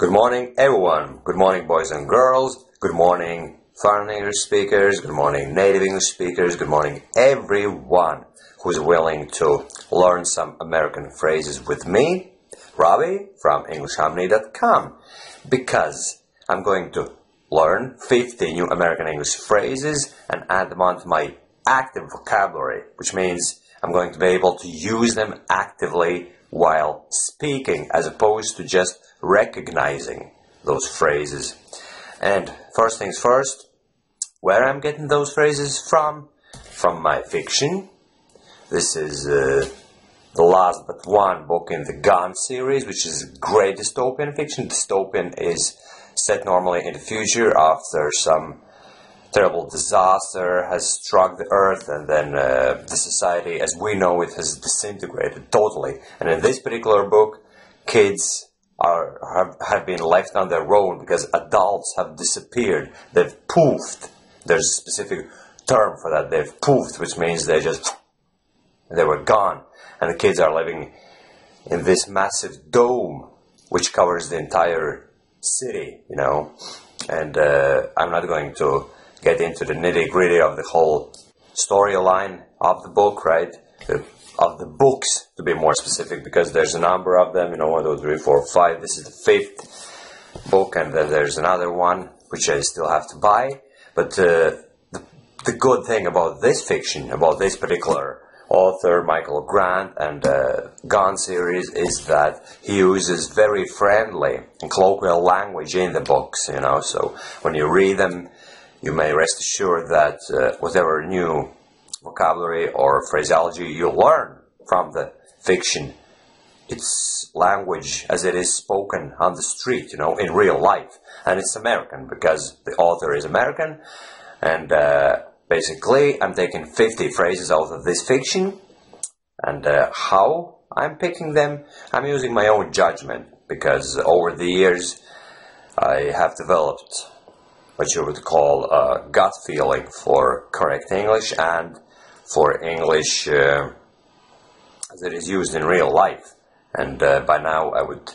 Good morning, everyone. Good morning, boys and girls. Good morning, foreign English speakers. Good morning, native English speakers. Good morning, everyone who's willing to learn some American phrases with me, Robbie, from EnglishHarmony.com, because I'm going to learn 50 new American English phrases and add them onto my active vocabulary, which means I'm going to be able to use them actively while speaking, as opposed to just recognizing those phrases. And first things first, where I'm getting those phrases from my fiction. This is the last but one book in the Gone series, which is great dystopian fiction. Dystopian is set normally in the future after some terrible disaster has struck the earth, and then the society as we know it has disintegrated totally. And in this particular book, kids have been left on their own because adults have disappeared. They've poofed. There's a specific term for that. They've poofed, which means they were gone. And the kids are living in this massive dome which covers the entire city, you know. And I'm not going to get into the nitty-gritty of the whole storyline of the book, right? Of the books, to be more specific, because there's a number of them, you know, 1, 2, 3, 4, 5. This is the 5th book, and then there's another one which I still have to buy. But the good thing about this fiction, about this particular author, Michael Grant, and Gone series, is that he uses very friendly and colloquial language in the books, you know. So when you read them, you may rest assured that whatever new vocabulary or phraseology you learn from the fiction, it's language as it is spoken on the street, you know, in real life. And it's American because the author is American. And basically, I'm taking 50 phrases out of this fiction. And how I'm picking them, I'm using my own judgment, because over the years I have developed what you would call a gut feeling for correct English and for English as it is used in real life. And by now I would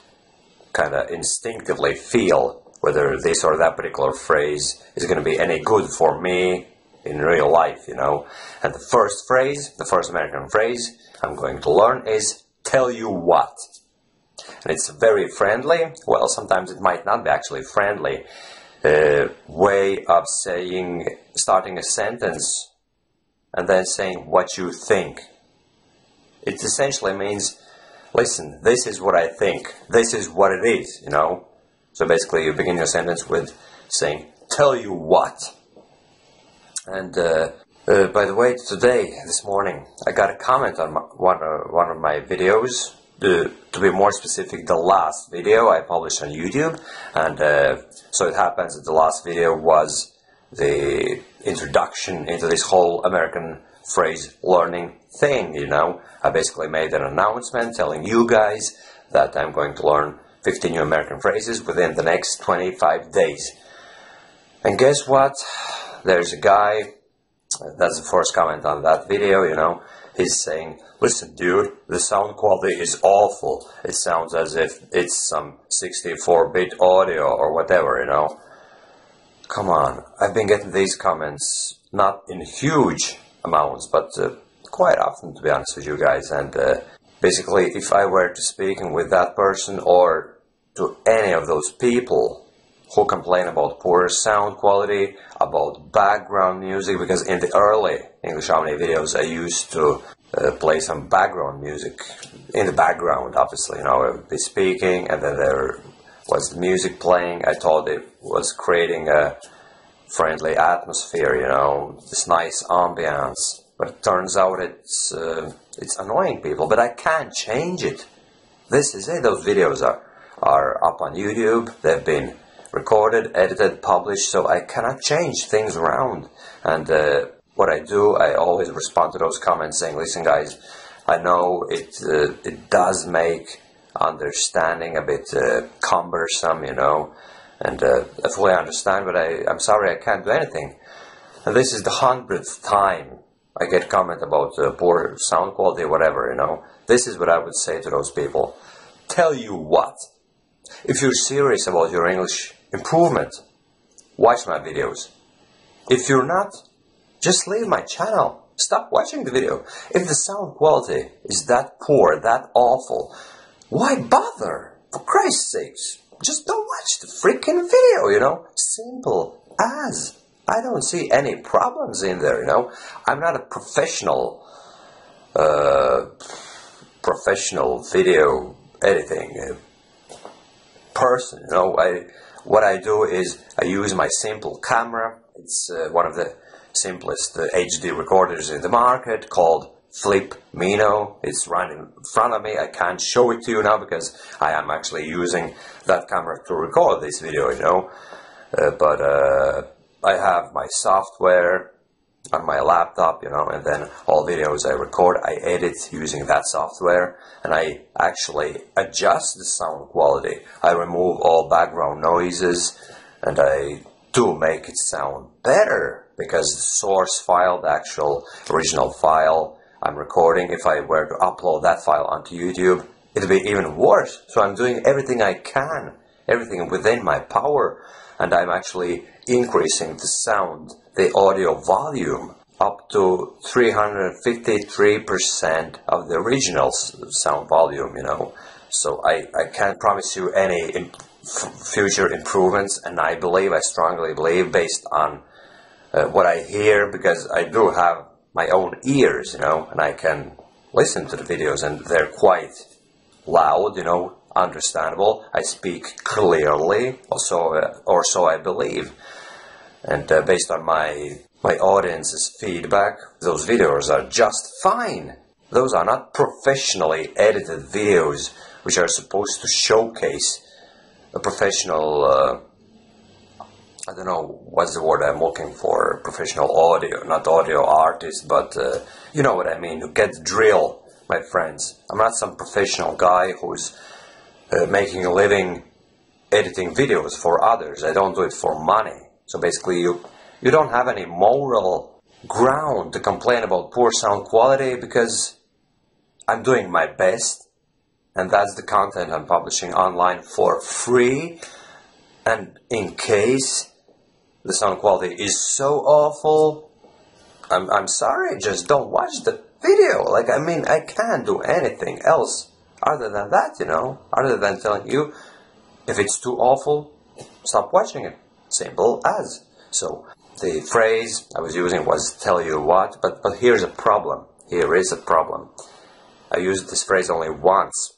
kind of instinctively feel whether this or that particular phrase is going to be any good for me in real life, you know. And the first phrase, the first American phrase I'm going to learn is "tell you what." And it's very friendly, well, sometimes it might not be actually friendly, way of saying, starting a sentence and then saying what you think. It essentially means, listen, this is what I think, this is what it is, you know. So basically you begin your sentence with saying, "tell you what." And by the way, today, this morning, I got a comment on one of my videos. To be more specific, the last video I published on YouTube. And so it happens that the last video was the introduction into this whole American phrase learning thing, you know. I basically made an announcement telling you guys that I'm going to learn 50 new American phrases within the next 25 days. And guess what? There's a guy, that's the first comment on that video, you know. He's saying, "Listen, dude, the sound quality is awful. It sounds as if it's some 64-bit audio or whatever, you know." Come on. I've been getting these comments, not in huge amounts, but quite often, to be honest with you guys. And basically, if I were to speaking with that person or to any of those people who complain about poor sound quality, about background music, because in the early English Harmony videos I used to play some background music in the background, obviously, you know. I would be speaking and then there was the music playing. I thought it was creating a friendly atmosphere, you know, this nice ambience, but it turns out it's annoying people, but I can't change it. This is it. Those videos are up on YouTube. They've been recorded, edited, published, so I cannot change things around. And what I do, I always respond to those comments saying, "Listen, guys, I know it does make understanding a bit cumbersome, you know, and I fully understand, but I'm sorry, I can't do anything." And this is the 100th time I get comment about poor sound quality, whatever, you know. This is what I would say to those people: "Tell you what." If you're serious about your English improvement, watch my videos. If you're not, just leave my channel. Stop watching the video. If the sound quality is that poor, that awful, why bother? For Christ's sakes, just don't watch the freaking video, you know? Simple as. I don't see any problems in there, you know? I'm not a professional video editing person, you know? What I do is I use my simple camera. It's one of the simplest HD recorders in the market, called Flip Mino. It's right in front of me. I can't show it to you now because I am actually using that camera to record this video, you know. But I have my software on my laptop, you know, and then all videos I record, I edit using that software, and I actually adjust the sound quality. I remove all background noises, and I do make it sound better, because the source file, the actual original file I'm recording, if I were to upload that file onto YouTube, it'd be even worse. So I'm doing everything I can, everything within my power, and I'm actually increasing the sound, the audio volume, up to 353% of the original sound volume, you know. So I can't promise you any future improvements, and I strongly believe, based on what I hear, because I do have my own ears, you know, and I can listen to the videos, and they're quite loud, you know, understandable. I speak clearly, or so I believe. And based on my audience's feedback, those videos are just fine. Those are not professionally edited videos which are supposed to showcase a professional, I don't know what's the word I'm looking for, professional audio, not audio artist, but you know what I mean, who get the drill, my friends. I'm not some professional guy who's making a living editing videos for others. I don't do it for money. So basically you don't have any moral ground to complain about poor sound quality, because I'm doing my best, and that's the content I'm publishing online for free. And in case the sound quality is so awful, I'm sorry, just don't watch the video. Like, I mean, I can't do anything else other than that, you know, other than telling you, if it's too awful, stop watching it. Simple as. So the phrase I was using was "tell you what," but here's a problem. Here is a problem. I used this phrase only once.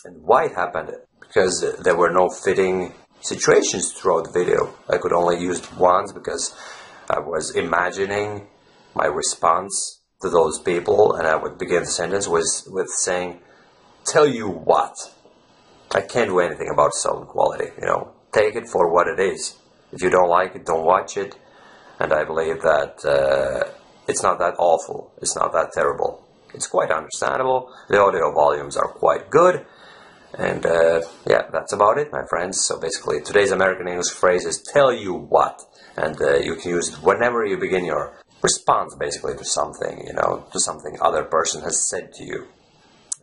And why it happened? Because there were no fitting situations throughout the video. I could only use it once because I was imagining my response to those people, and I would begin the sentence with saying, "Tell you what." I can't do anything about sound quality, you know. Take it for what it is. If you don't like it, don't watch it. And I believe that it's not that awful. It's not that terrible. It's quite understandable. The audio volumes are quite good. And yeah, that's about it, my friends. So basically, today's American English phrase is "tell you what." And you can use it whenever you begin your response, basically, to something, you know, to something other person has said to you.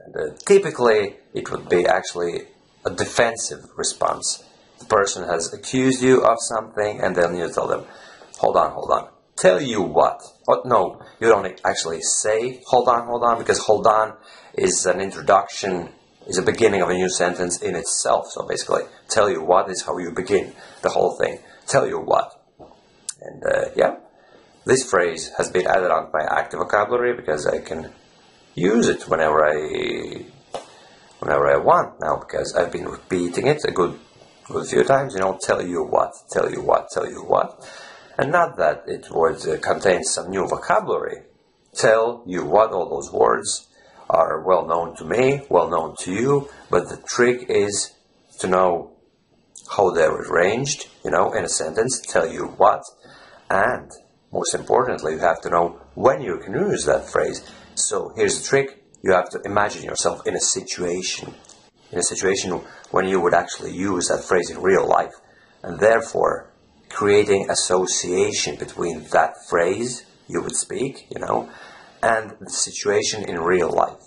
And typically, it would be actually a defensive response. The person has accused you of something, and then you tell them, hold on, tell you what? Oh, no, you don't actually say hold on, because hold on is an introduction, is a beginning of a new sentence in itself. So basically, tell you what is how you begin the whole thing. Tell you what. And yeah, this phrase has been added on my active vocabulary because I can use it whenever I want now, because I've been repeating it a good few times, you know, tell you what, and not that it would contain some new vocabulary. Tell you what, all those words are well known to me, well known to you, but the trick is to know how they're arranged, you know, in a sentence, tell you what, and most importantly, you have to know when you can use that phrase. So here's the trick. You have to imagine yourself in a situation when you would actually use that phrase in real life, and therefore creating association between that phrase you would speak, you know, and the situation in real life.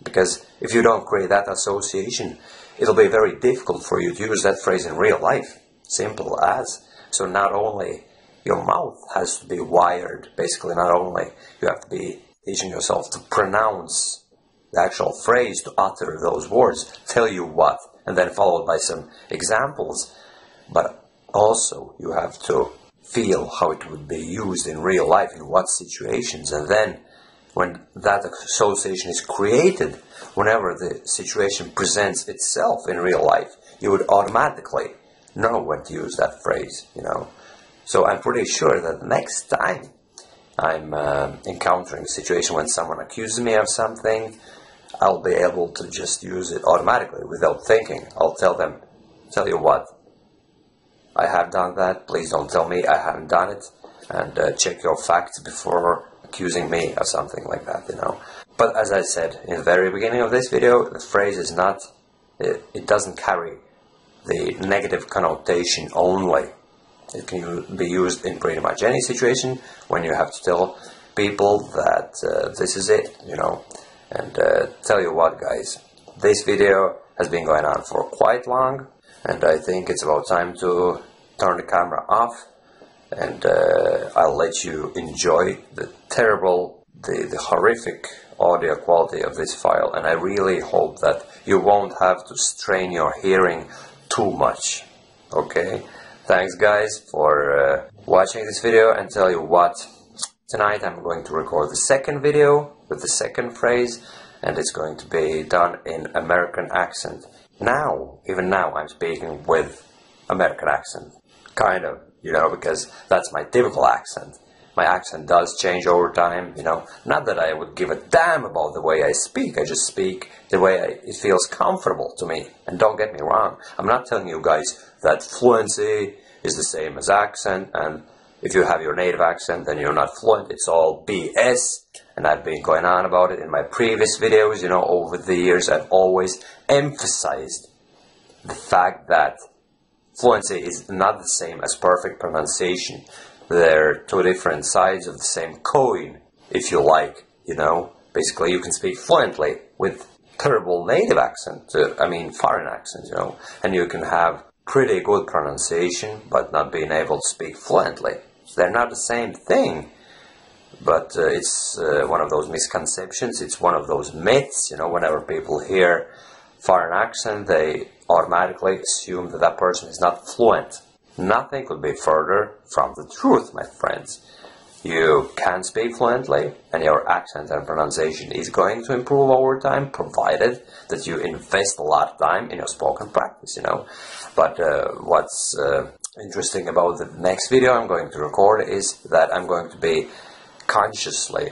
Because if you don't create that association, it'll be very difficult for you to use that phrase in real life. Simple as. So not only your mouth has to be wired, basically not only you have to be teaching yourself to pronounce the actual phrase, to utter those words, tell you what, and then followed by some examples, but also you have to feel how it would be used in real life, in what situations, and then when that association is created, whenever the situation presents itself in real life, you would automatically know when to use that phrase, you know. So I'm pretty sure that next time I'm encountering a situation when someone accuses me of something, I'll be able to just use it automatically without thinking. I'll tell you what, I have done that, please don't tell me I haven't done it, and check your facts before accusing me of something like that, you know. But as I said in the very beginning of this video, the phrase is not, it doesn't carry the negative connotation only. It can be used in pretty much any situation when you have to tell people that this is it, you know. And tell you what, guys, this video has been going on for quite long, and I think it's about time to turn the camera off, and I'll let you enjoy the terrible, the horrific audio quality of this file, and I really hope that you won't have to strain your hearing too much. Okay? Thanks, guys, for watching this video, and tell you what, tonight I'm going to record the second video with the second phrase, and it's going to be done in American accent. Now, even now, I'm speaking with American accent. Kind of, you know, because that's my typical accent. My accent does change over time, you know. Not that I would give a damn about the way I speak. I just speak the way it feels comfortable to me. And don't get me wrong, I'm not telling you guys that fluency is the same as accent, and if you have your native accent, then you're not fluent. It's all BS, and I've been going on about it in my previous videos, you know, over the years. I've always emphasized the fact that fluency is not the same as perfect pronunciation. They're two different sides of the same coin, if you like, you know. Basically, you can speak fluently with terrible native accent, foreign accent, you know, and you can have pretty good pronunciation, but not being able to speak fluently. They're not the same thing, but it's one of those misconceptions, it's one of those myths, you know. Whenever people hear foreign accent, they automatically assume that that person is not fluent. Nothing could be further from the truth, my friends. You can speak fluently, and your accent and pronunciation is going to improve over time, provided that you invest a lot of time in your spoken practice, you know. But what's interesting about the next video I'm going to record is that I'm going to be consciously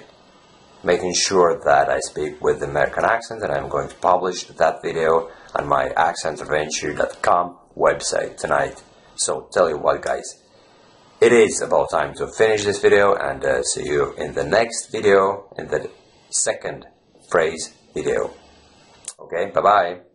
making sure that I speak with the American accent, and I'm going to publish that video on my accentadventure.com website tonight. So tell you what, guys, it is about time to finish this video, and see you in the next video, in the second phrase video. Okay, bye-bye.